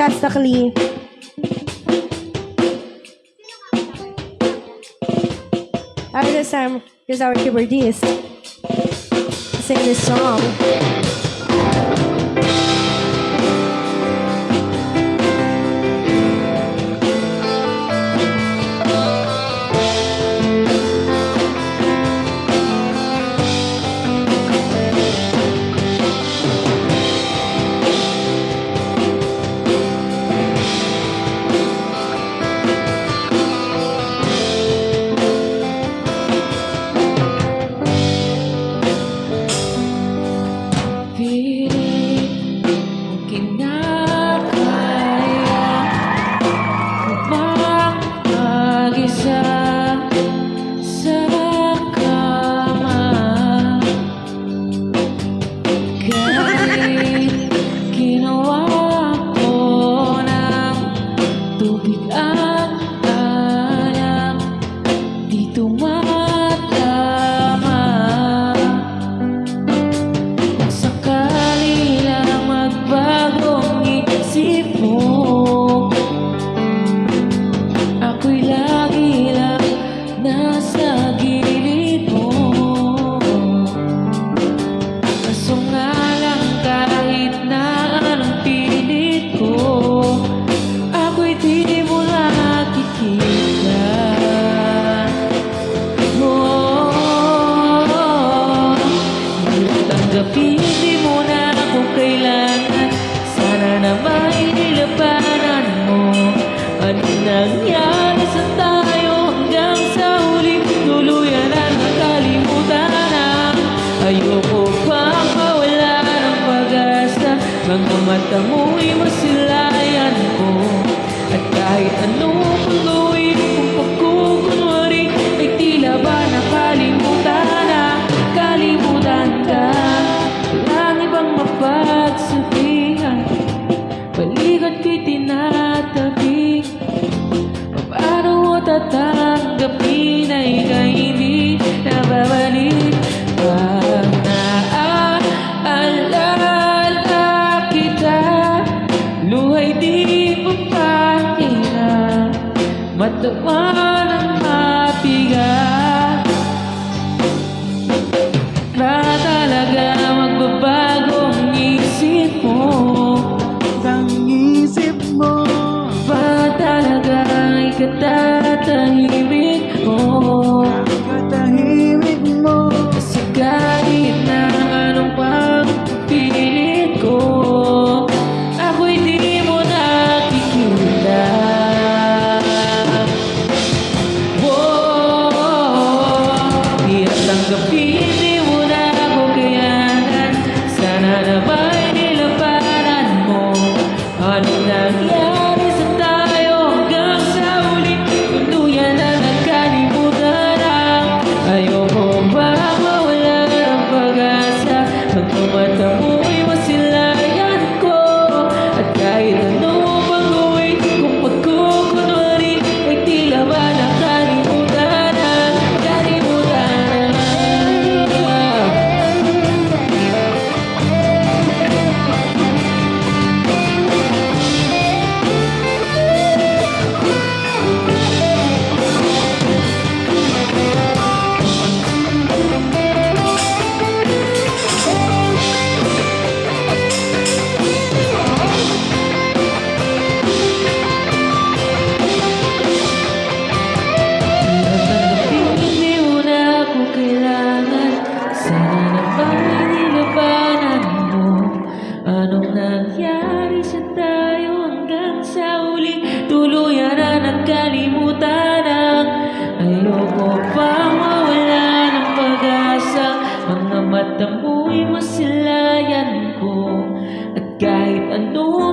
sarcastically. This time, here's our keyboardist sing this song. Hindi mo na ako kailangan. Sana naman nilabanan mo. Ano nangyari sa tayo hanggang sa huli? Tuluyan na nakalimutan na. Ayoko pang mawala ng pag-asa. Mga mata mo'y masilayan ko. At kahit anong pag-uwi kung pagkukunwari, ay tila ba nakalimutan na. Kalimutan ka. Walang ibang mapagsabihan. Balikat ko'y tinatabi. Paano mo tatanggapin ay ika'y hindi nababalik? Pag naaalala kita, luhay di mapahirap, matawa ng mabigat. Ba talaga magbabago ang isip mo? Ang isip mo Ba talaga ikatatahimik mo? katahimik mo. Kasi kahit na anong pagpilit ko, ako'y di mo nakikita. Di at tanggapin, di mo na ako kayanan. Sana naman nilabanan mo. Anong nangyari sa tayo hanggang sa huli? Tuluyan na nagkalimutan na. Ayoko ba mawala ng pag-asa? Magkamata mo'y masilayan ko. At kahit ano pang gawin kung pagkukunwari, ay tila ba nakalimutan na. Kalimutan na. Hindi mo na ako kailangan. Sana naman nilabanan mo. Anong nangyari sa tayo hanggang sa huli? Tuluyan na nagkalimutan na. Ayoko pang mawala ng pag-asa. Mga mata mo'y masilayan ko. At kahit ano